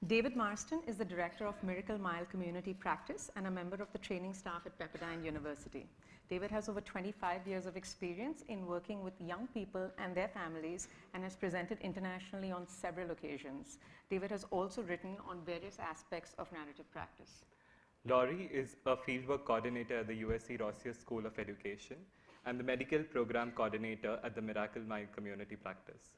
David Marsten is the director of Miracle Mile Community Practice and a member of the training staff at Pepperdine University. David has over 25 years of experience in working with young people and their families and has presented internationally on several occasions. David has also written on various aspects of narrative practice. Laurie is a fieldwork coordinator at the USC Rossier School of Education and the medical program coordinator at the Miracle Mile Community Practice.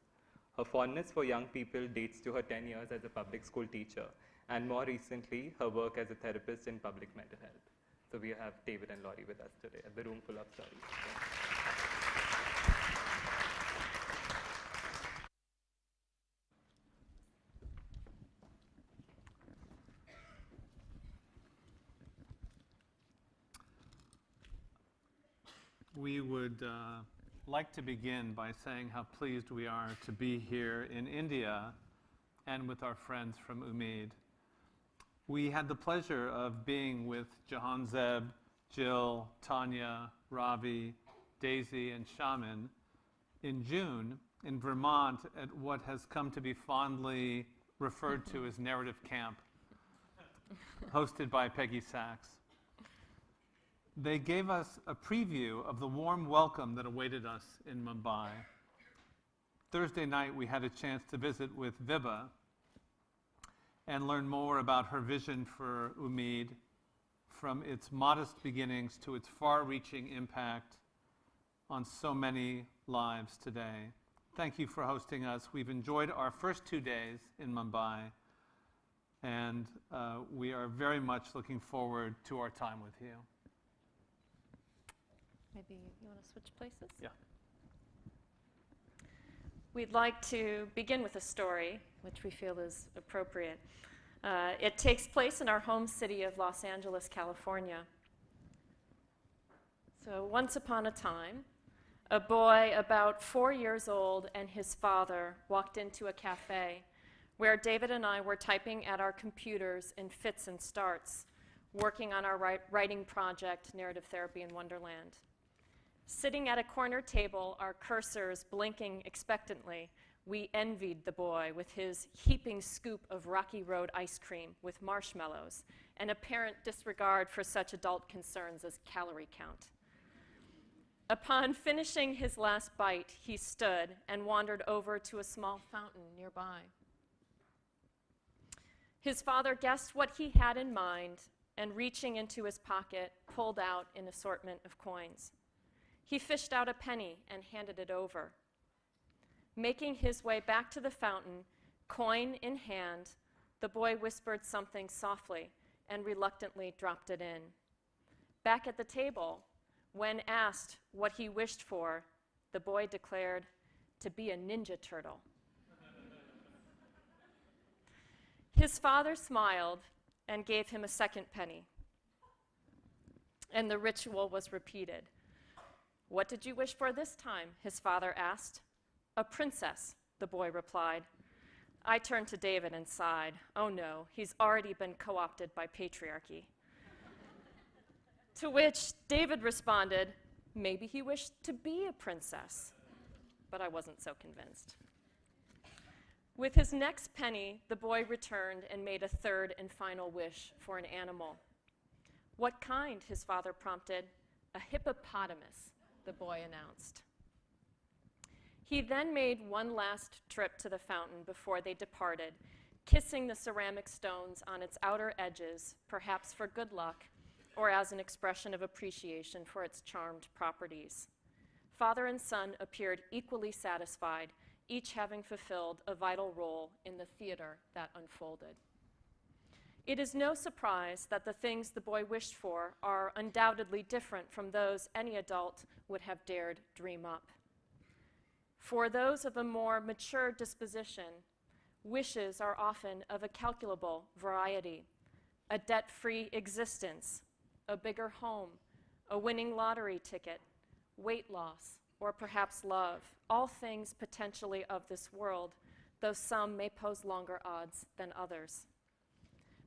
Her fondness for young people dates to her 10 years as a public school teacher and more recently, her work as a therapist in public mental health. So we have David and Laurie with us today at the Room Full of Stories. We would like to begin by saying how pleased we are to be here in India and with our friends from Umeed. We had the pleasure of being with Jahan Zeb, Jill, Tanya, Ravi, Daisy, and Shaman in June in Vermont at what has come to be fondly referred to as Narrative Camp, hosted by Peggy Sachs. They gave us a preview of the warm welcome that awaited us in Mumbai. Thursday night, we had a chance to visit with Vibha and learn more about her vision for Umeed, from its modest beginnings to its far-reaching impact on so many lives today. Thank you for hosting us. We've enjoyed our first 2 days in Mumbai, and we are very much looking forward to our time with you. Maybe you want to switch places? Yeah. We'd like to begin with a story, which we feel is appropriate. It takes place in our home city of Los Angeles, California. So once upon a time, a boy about 4 years old and his father walked into a cafe where David and I were typing at our computers in fits and starts, working on our writing project, Narrative Therapy in Wonderland. Sitting at a corner table, our cursors blinking expectantly, we envied the boy with his heaping scoop of Rocky Road ice cream with marshmallows and apparent disregard for such adult concerns as calorie count. Upon finishing his last bite, he stood and wandered over to a small fountain nearby. His father guessed what he had in mind and, reaching into his pocket, pulled out an assortment of coins. He fished out a penny and handed it over. Making his way back to the fountain, coin in hand, the boy whispered something softly and reluctantly dropped it in. Back at the table, when asked what he wished for, the boy declared, "To be a Ninja Turtle." His father smiled and gave him a second penny, and the ritual was repeated. "What did you wish for this time?" his father asked. "A princess," the boy replied. I turned to David and sighed. Oh no, he's already been co-opted by patriarchy. To which David responded, maybe he wished to be a princess. But I wasn't so convinced. With his next penny, the boy returned and made a third and final wish for an animal. What kind? His father prompted. A hippopotamus, the boy announced. He then made one last trip to the fountain before they departed, kissing the ceramic stones on its outer edges, perhaps for good luck, or as an expression of appreciation for its charmed properties. Father and son appeared equally satisfied, each having fulfilled a vital role in the theater that unfolded. It is no surprise that the things the boy wished for are undoubtedly different from those any adult would have dared dream up. For those of a more mature disposition, wishes are often of a calculable variety: a debt-free existence, a bigger home, a winning lottery ticket, weight loss, or perhaps love, all things potentially of this world, though some may pose longer odds than others.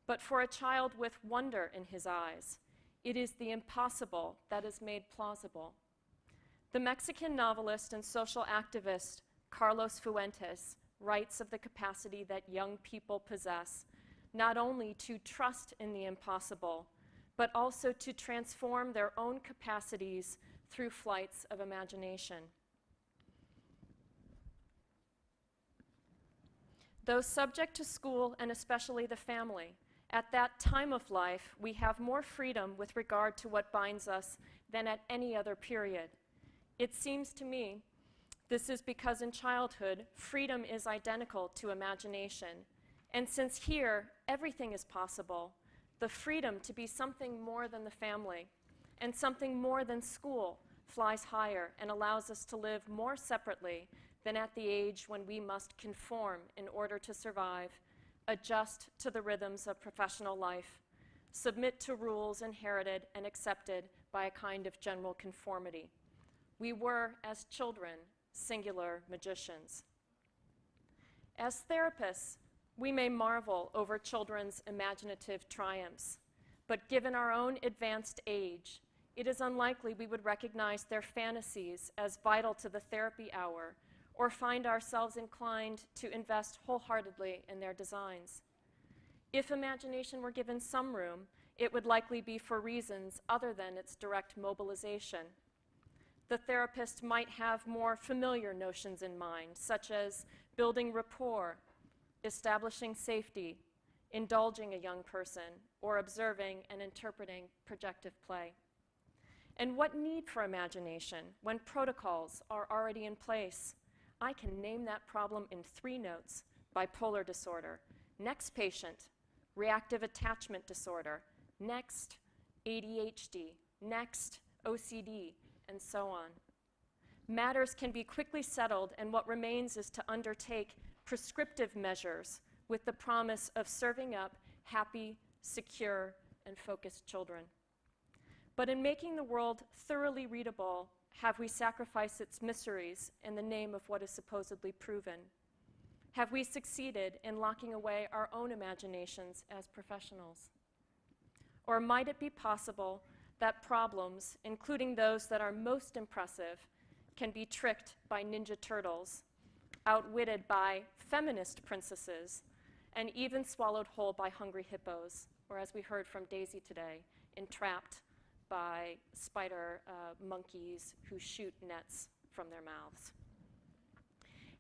But for a child with wonder in his eyes, it is the impossible that is made plausible. The Mexican novelist and social activist Carlos Fuentes writes of the capacity that young people possess not only to trust in the impossible, but also to transform their own capacities through flights of imagination. Though subject to school and especially the family, at that time of life, we have more freedom with regard to what binds us than at any other period. It seems to me this is because in childhood, freedom is identical to imagination. And since here, everything is possible, the freedom to be something more than the family and something more than school flies higher and allows us to live more separately than at the age when we must conform in order to survive, adjust to the rhythms of professional life, submit to rules inherited and accepted by a kind of general conformity. We were, as children, singular magicians. As therapists, we may marvel over children's imaginative triumphs, but given our own advanced age, it is unlikely we would recognize their fantasies as vital to the therapy hour or find ourselves inclined to invest wholeheartedly in their designs. If imagination were given some room, it would likely be for reasons other than its direct mobilization. The therapist might have more familiar notions in mind, such as building rapport, establishing safety, indulging a young person, or observing and interpreting projective play. And what need for imagination when protocols are already in place? I can name that problem in 3 notes: bipolar disorder, next patient, reactive attachment disorder, next ADHD, next OCD, and so on. Matters can be quickly settled, and what remains is to undertake prescriptive measures with the promise of serving up happy, secure, and focused children. But in making the world thoroughly readable, have we sacrificed its mysteries in the name of what is supposedly proven? Have we succeeded in locking away our own imaginations as professionals? Or might it be possible that problems, including those that are most impressive, can be tricked by ninja turtles, outwitted by feminist princesses, and even swallowed whole by hungry hippos, or as we heard from Daisy today, entrapped by spider monkeys who shoot nets from their mouths?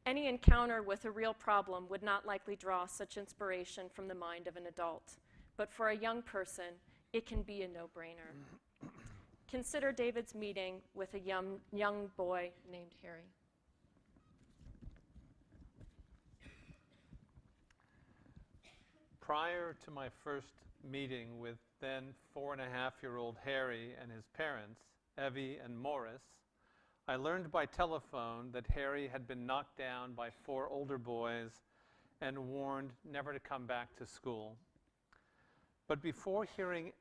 Any encounter with a real problem would not likely draw such inspiration from the mind of an adult, but for a young person, it can be a no-brainer. Consider David's meeting with a young boy named Harry. Prior to my first meeting with then 4.5-year-old Harry and his parents, Evie and Morris, I learned by telephone that Harry had been knocked down by 4 older boys and warned never to come back to school. But before hearing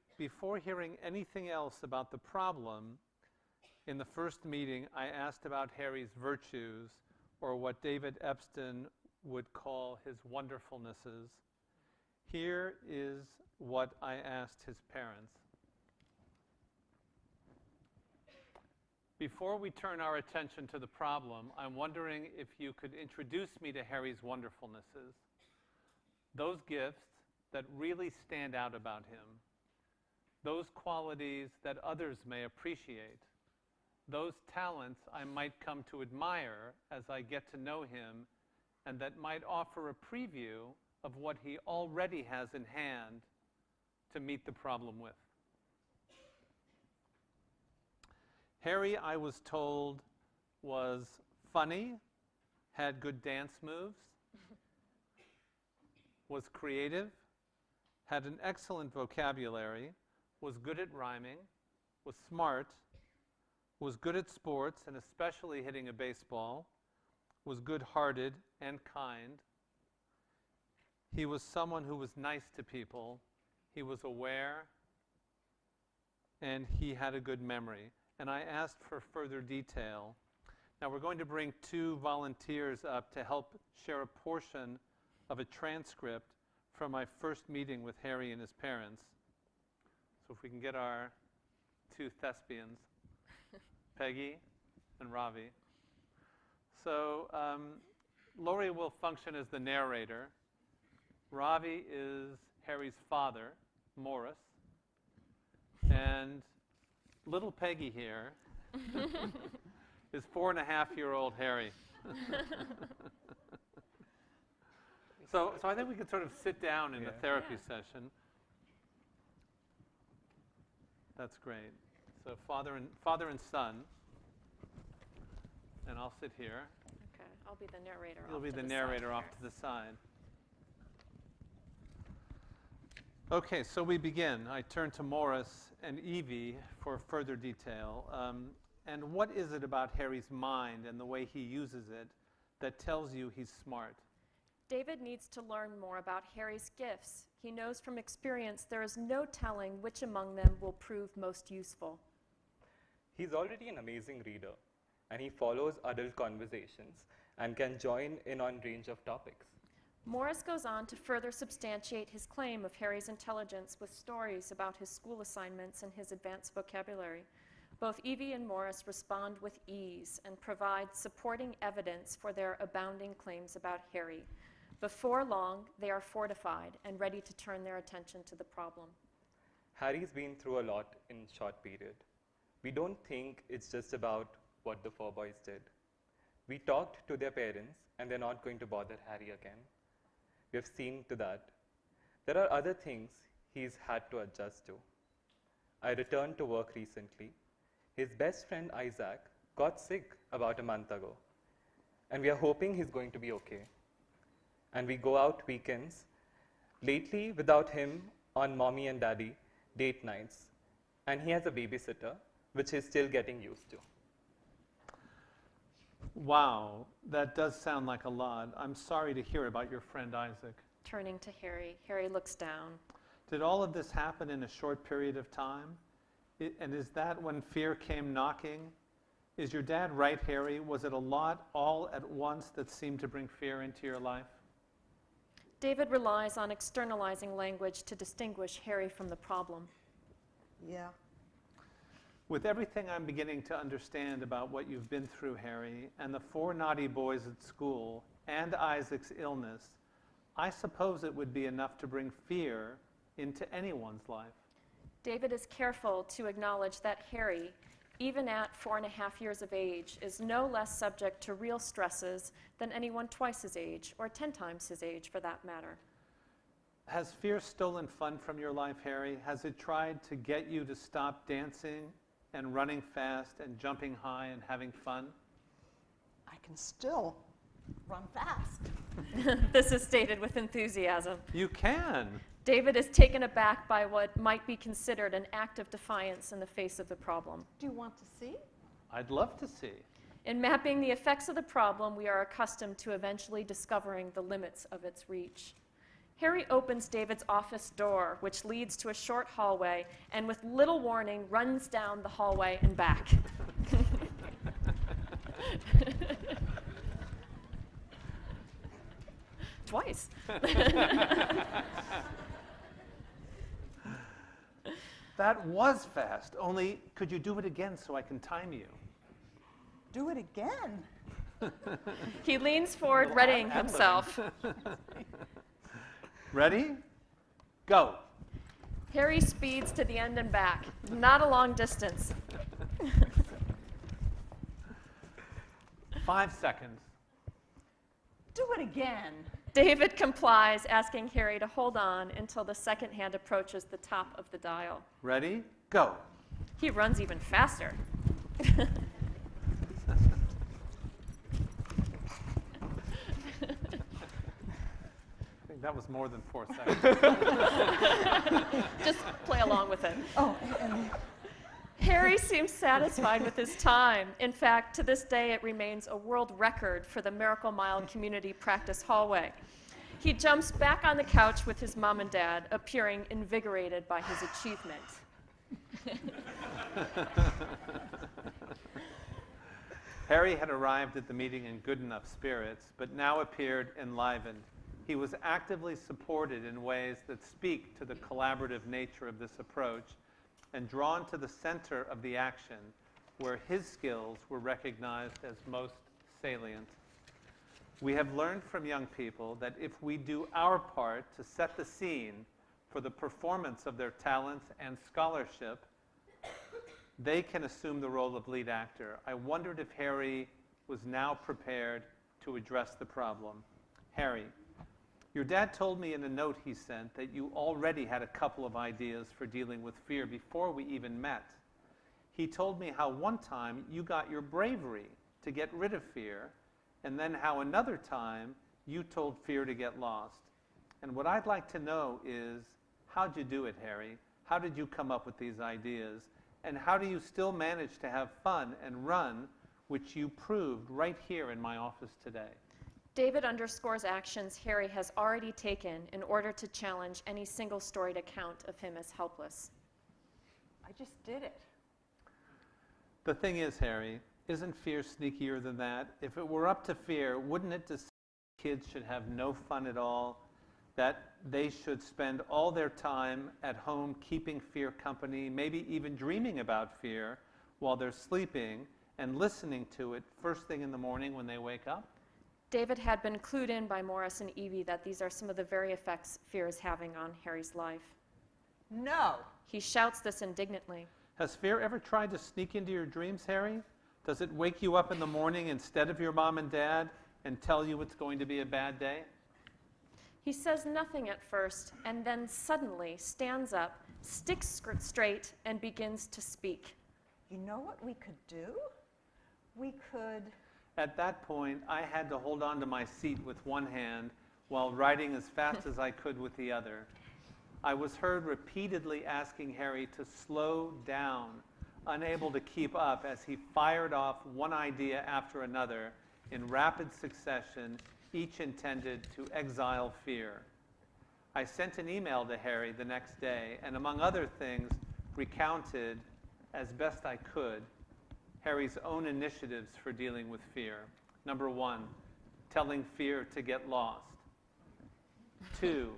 anything else about the problem, in the first meeting I asked about Harry's virtues, or what David Epston would call his wonderfulnesses. Here is what I asked his parents. Before we turn our attention to the problem, I'm wondering if you could introduce me to Harry's wonderfulnesses, those gifts that really stand out about him, those qualities that others may appreciate, those talents I might come to admire as I get to know him, and that might offer a preview of what he already has in hand to meet the problem with. Harry, I was told, was funny, had good dance moves, was creative, had an excellent vocabulary, was good at rhyming, was smart, was good at sports, and especially hitting a baseball, was good-hearted and kind. He was someone who was nice to people. He was aware, and he had a good memory. And I asked for further detail. Now we're going to bring 2 volunteers up to help share a portion of a transcript from my first meeting with Harry and his parents. So if we can get our 2 thespians, Peggy and Ravi. So Laurie will function as the narrator. Ravi is Harry's father, Morris, and little Peggy here is 4.5-year-old Harry. So I think we could sort of sit down in the therapy session. That's great. So father and son, and I'll sit here. Okay, I'll be the narrator. You'll be the narrator off to the side. Okay, so we begin. I turn to Morris and Evie for further detail. And what is it about Harry's mind and the way he uses it that tells you he's smart? David needs to learn more about Harry's gifts. He knows from experience there is no telling which among them will prove most useful. He's already an amazing reader, and he follows adult conversations and can join in on range of topics. Morris goes on to further substantiate his claim of Harry's intelligence with stories about his school assignments and his advanced vocabulary. Both Evie and Morris respond with ease and provide supporting evidence for their abounding claims about Harry. Before long, they are fortified and ready to turn their attention to the problem. Harry's been through a lot in a short period. We don't think it's just about what the 4 boys did. We talked to their parents, and they're not going to bother Harry again. We have seen to that. There are other things he's had to adjust to. I returned to work recently. His best friend Isaac got sick about a month ago, and we are hoping he's going to be okay. And we go out weekends, lately without him on mommy and daddy date nights, and he has a babysitter, which he's still getting used to. Wow, that does sound like a lot. I'm sorry to hear about your friend Isaac. Turning to Harry, Harry looks down. Did all of this happen in a short period of time? And is that when fear came knocking? Is your dad right, Harry? Was it a lot all at once that seemed to bring fear into your life? David relies on externalizing language to distinguish Harry from the problem. Yeah. With everything I'm beginning to understand about what you've been through, Harry, and the 4 naughty boys at school, and Isaac's illness, I suppose it would be enough to bring fear into anyone's life. David is careful to acknowledge that Harry, even at 4.5 years of age, is no less subject to real stresses than anyone twice his age, or 10 times his age for that matter. Has fear stolen fun from your life, Harry? Has it tried to get you to stop dancing and running fast and jumping high and having fun? I can still run fast. This is stated with enthusiasm. You can. David is taken aback by what might be considered an act of defiance in the face of the problem. Do you want to see? I'd love to see. In mapping the effects of the problem, we are accustomed to eventually discovering the limits of its reach. Harry opens David's office door, which leads to a short hallway, and with little warning runs down the hallway and back. Twice. That was fast. Only, could you do it again so I can time you? Do it again. He leans forward, readying himself. Ready? Go. Harry speeds to the end and back, not a long distance. 5 seconds. Do it again. David complies, asking Harry to hold on until the second hand approaches the top of the dial. Ready? Go. He runs even faster. I think that was more than 4 seconds. Just play along with it. Oh, and Harry seems satisfied with his time. In fact, to this day, it remains a world record for the Miracle Mile Community Practice Hallway. He jumps back on the couch with his mom and dad, appearing invigorated by his achievement. Harry had arrived at the meeting in good enough spirits, but now appeared enlivened. He was actively supported in ways that speak to the collaborative nature of this approach, and drawn to the center of the action, where his skills were recognized as most salient. We have learned from young people that if we do our part to set the scene, for the performance of their talents and scholarship, they can assume the role of lead actor. I wondered if Harry was now prepared to address the problem. Harry, your dad told me in a note he sent that you already had a couple of ideas for dealing with fear before we even met. He told me how one time you got your bravery to get rid of fear, and then how another time you told fear to get lost. And what I'd like to know is, how'd you do it, Harry? How did you come up with these ideas? And how do you still manage to have fun and run, which you proved right here in my office today? David underscores actions Harry has already taken in order to challenge any single-storied account of him as helpless. I just did it. The thing is, Harry, isn't fear sneakier than that? If it were up to fear, wouldn't it decide kids should have no fun at all? That they should spend all their time at home keeping fear company, maybe even dreaming about fear while they're sleeping and listening to it first thing in the morning when they wake up? David had been clued in by Morris and Evie that these are some of the very effects fear is having on Harry's life. No. He shouts this indignantly. Has fear ever tried to sneak into your dreams, Harry? Does it wake you up in the morning instead of your mom and dad and tell you it's going to be a bad day? He says nothing at first, and then suddenly stands up, sticks straight, and begins to speak. You know what we could do? We could... At that point, I had to hold on to my seat with one hand while writing as fast as I could with the other. I was heard repeatedly asking Harry to slow down, unable to keep up as he fired off one idea after another in rapid succession, each intended to exile fear. I sent an email to Harry the next day and, among other things, recounted, as best I could, Harry's own initiatives for dealing with fear. Number 1, telling fear to get lost. 2,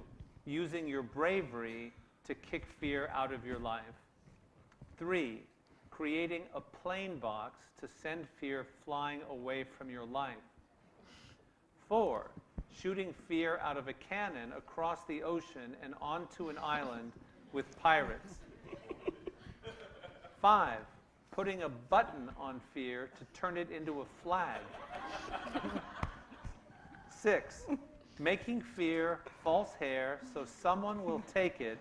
using your bravery to kick fear out of your life. 3, creating a plane box to send fear flying away from your life. 4, shooting fear out of a cannon across the ocean and onto an island with pirates. 5, putting a button on fear to turn it into a flag. 6, making fear false hair so someone will take it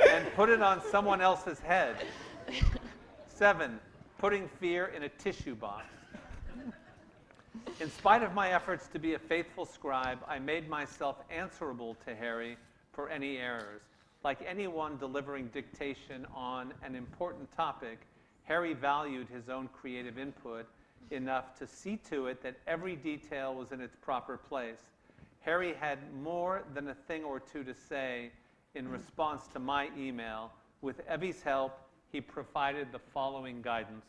and put it on someone else's head. 7, putting fear in a tissue box. In spite of my efforts to be a faithful scribe, I made myself answerable to Harry for any errors. Like anyone delivering dictation on an important topic, Harry valued his own creative input enough to see to it that every detail was in its proper place. Harry had more than a thing or two to say in response to my email. With Evie's help, he provided the following guidance.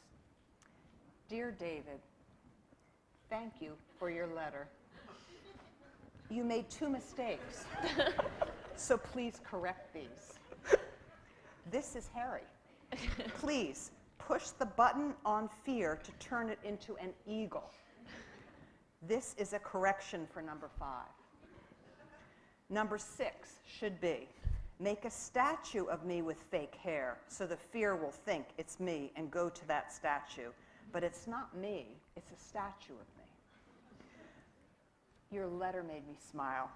Dear David, thank you for your letter. You made 2 mistakes, so please correct these. This is Harry. Please push the button on fear to turn it into an eagle. This is a correction for number 5. Number 6 should be, make a statue of me with fake hair so the fear will think it's me and go to that statue. But it's not me, it's a statue of me. Your letter made me smile.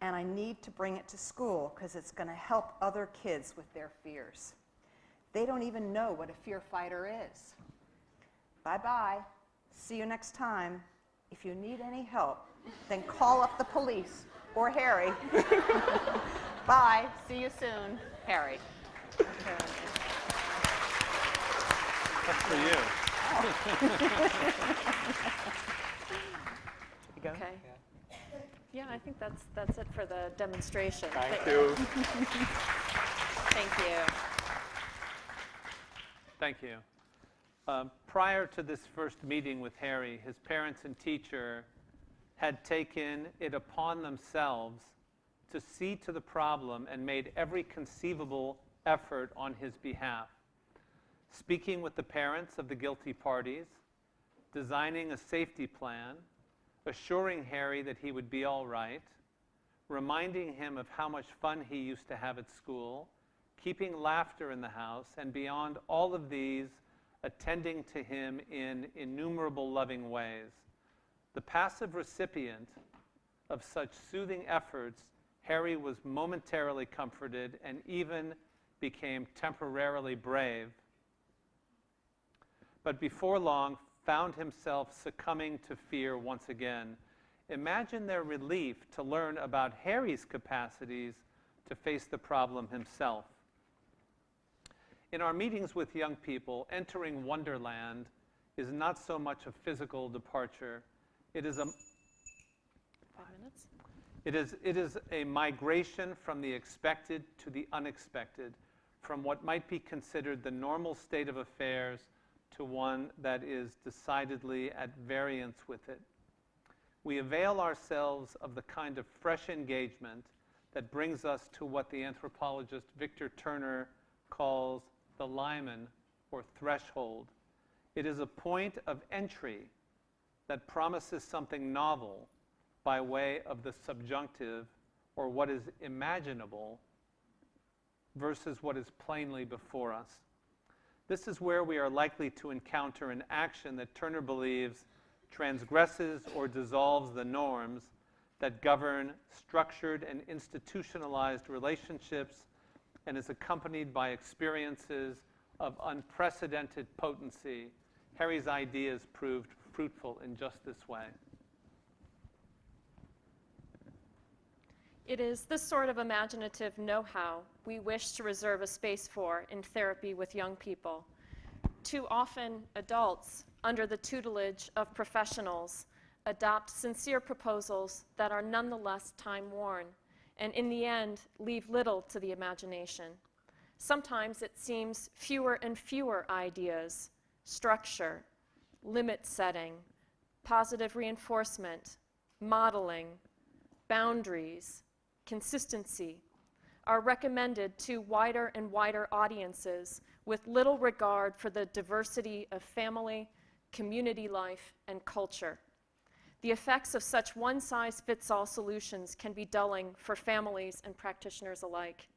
And I need to bring it to school because it's going to help other kids with their fears. They don't even know what a fear fighter is. Bye-bye. See you next time. If you need any help, then call up the police or Harry. Bye. See you soon. Harry. That's for you. You go? Okay. Yeah, I think that's it for the demonstration. Thank you. Thank you. Thank you. Prior to this first meeting with Harry, his parents and teacher had taken it upon themselves to see to the problem and made every conceivable effort on his behalf. Speaking with the parents of the guilty parties, designing a safety plan, assuring Harry that he would be all right, reminding him of how much fun he used to have at school, keeping laughter in the house, and beyond all of these, attending to him in innumerable loving ways. The passive recipient of such soothing efforts, Harry was momentarily comforted and even became temporarily brave, but before long found himself succumbing to fear once again. Imagine their relief to learn about Harry's capacities to face the problem himself. In our meetings with young people, entering Wonderland is not so much a physical departure. It is a 5 minutes. It is a migration from the expected to the unexpected, from what might be considered the normal state of affairs to one that is decidedly at variance with it. We avail ourselves of the kind of fresh engagement that brings us to what the anthropologist Victor Turner calls the limen, or threshold. It is a point of entry that promises something novel by way of the subjunctive, or what is imaginable, versus what is plainly before us. This is where we are likely to encounter an action that Turner believes transgresses or dissolves the norms that govern structured and institutionalized relationships and is accompanied by experiences of unprecedented potency. Harry's ideas proved fruitful in just this way. It is this sort of imaginative know-how we wish to reserve a space for in therapy with young people. Too often, adults, under the tutelage of professionals, adopt sincere proposals that are nonetheless time-worn, and in the end, leave little to the imagination. Sometimes it seems fewer and fewer ideas, structure, limit setting, positive reinforcement, modeling, boundaries, consistency, are recommended to wider and wider audiences with little regard for the diversity of family, community life, and culture. The effects of such one-size-fits-all solutions can be dulling for families and practitioners alike.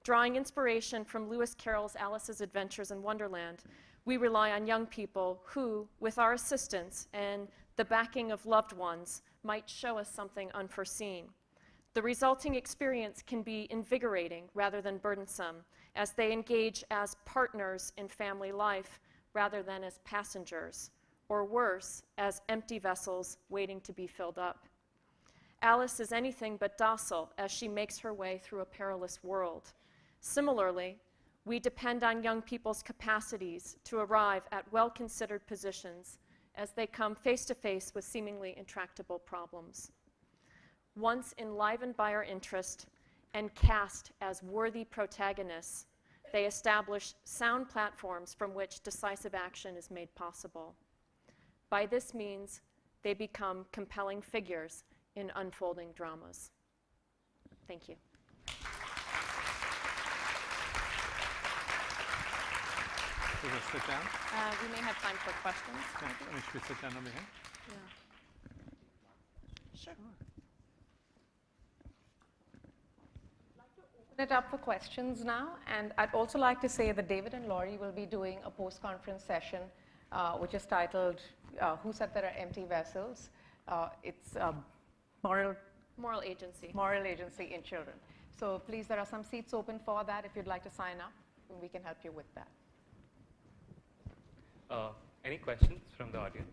Drawing inspiration from Lewis Carroll's Alice's Adventures in Wonderland, we rely on young people who, with our assistance and the backing of loved ones, might show us something unforeseen. The resulting experience can be invigorating rather than burdensome, as they engage as partners in family life rather than as passengers, or worse, as empty vessels waiting to be filled up. Alice is anything but docile as she makes her way through a perilous world. Similarly, we depend on young people's capacities to arrive at well-considered positions as they come face-to-face with seemingly intractable problems. Once enlivened by our interest and cast as worthy protagonists, they establish sound platforms from which decisive action is made possible. By this means, they become compelling figures in unfolding dramas. Thank you. Should we sit down? We may have time for questions. Yeah, should we sit down over here? Sure. Open it up for questions now, and I'd also like to say that David and Laurie will be doing a post-conference session which is titled Who Said There Are Empty Vessels? It's moral Agency. Moral agency in children. So please, there are some seats open for that. If you'd like to sign up, we can help you with that. Any questions from the audience?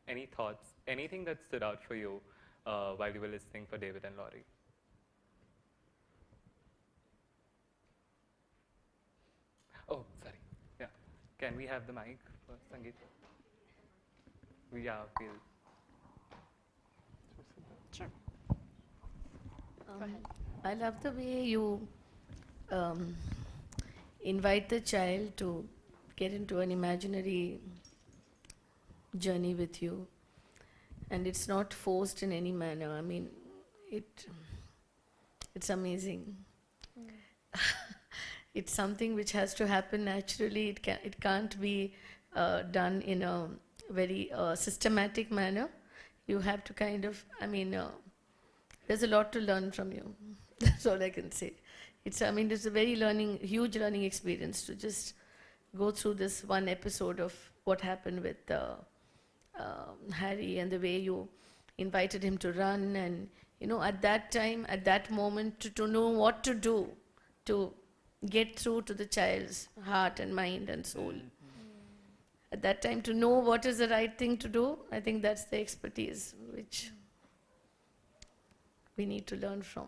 Any thoughts? Anything that stood out for you while you were listening for David and Laurie? Oh, sorry. Yeah. Can we have the mic for Sangeet? Yeah, we'll. Sure. Go ahead. I love the way you invite the child to get into an imaginary journey with you, and it's not forced in any manner. I mean, it's amazing. It's something which has to happen naturally. It can't be done in a very systematic manner. You have to kind of, there's a lot to learn from you. That's all I can say. It's a very huge learning experience to just go through this one episode of what happened with Harry, and the way you invited him to run, and at that time, at that moment, to know what to do to get through to the child's heart and mind and soul. At that time, to know what is the right thing to do, I think that's the expertise which we need to learn from.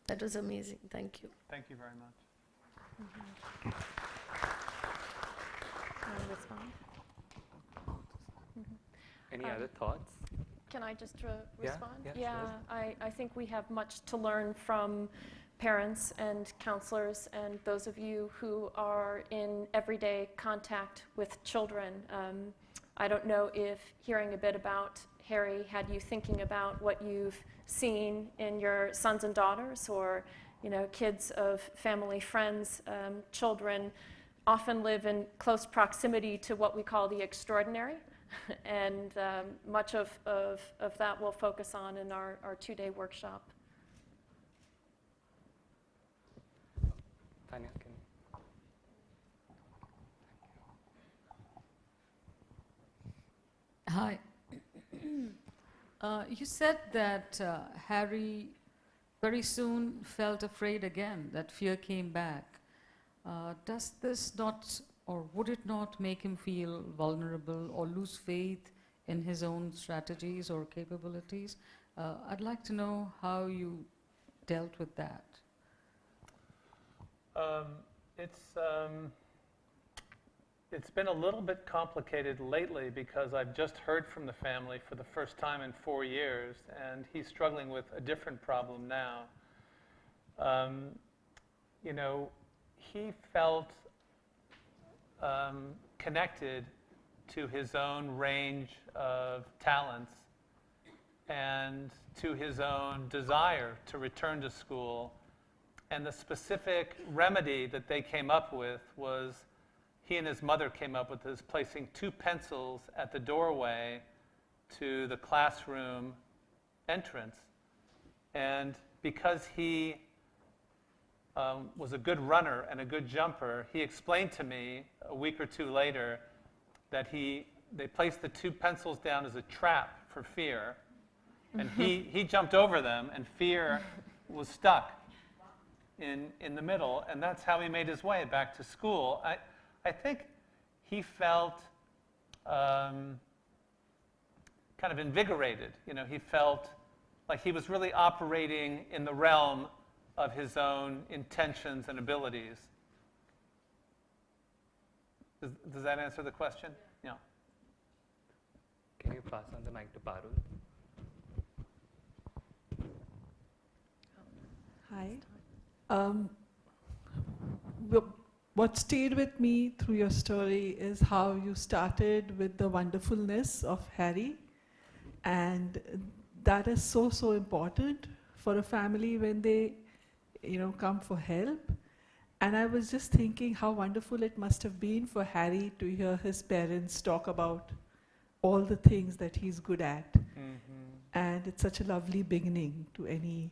That was amazing. Thank you. Thank you very much. Want to respond? Any other thoughts? Can I just Yeah, respond? yeah, sure. I think we have much to learn from parents and counselors and those of you who are in everyday contact with children. I don't know if hearing a bit about Harry had you thinking about what you've seen in your sons and daughters, or kids of family, friends. Children often live in close proximity to what we call the extraordinary. And much of that we'll focus on in our 2-day workshop. Tanya, can Hi. You said that Harry very soon felt afraid again, that fear came back. Does this not, or would it not make him feel vulnerable or lose faith in his own strategies or capabilities? I'd like to know how you dealt with that. It's been a little bit complicated lately because I've just heard from the family for the first time in 4 years, and he's struggling with a different problem now. He felt connected to his own range of talents and to his own desire to return to school. And the specific remedy that they came up with was, he and his mother came up with this, placing 2 pencils at the doorway to the classroom entrance. And because he was a good runner and a good jumper, he explained to me a week or 2 later that they placed the 2 pencils down as a trap for fear. And he jumped over them, and fear was stuck in the middle, and that's how he made his way back to school. I think he felt kind of invigorated. He felt like he was really operating in the realm of his own intentions and abilities. Does that answer the question? Yeah. Can you pass on the mic to Parul? Hi. What stayed with me through your story is how you started with the wonderfulness of Harry, and that is so, so important for a family when they come for help. And I was just thinking how wonderful it must have been for Harry to hear his parents talk about all the things that he's good at. And it's such a lovely beginning to any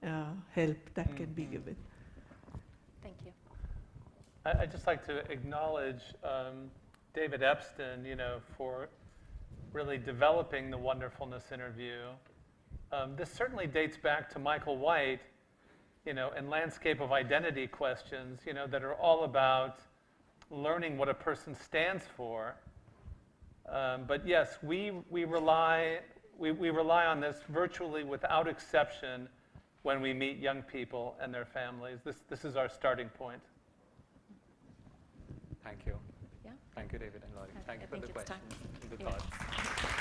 help that can be given. Thank you. I'd just like to acknowledge David Epston, for really developing the Wonderfulness interview. This certainly dates back to Michael White, and landscape of identity questions, that are all about learning what a person stands for. But yes, we rely on this virtually without exception when we meet young people and their families. This is our starting point. Thank you. Yeah. Thank you, David and Laurie. Thank you for the think it's time. questions and the Yeah. thoughts.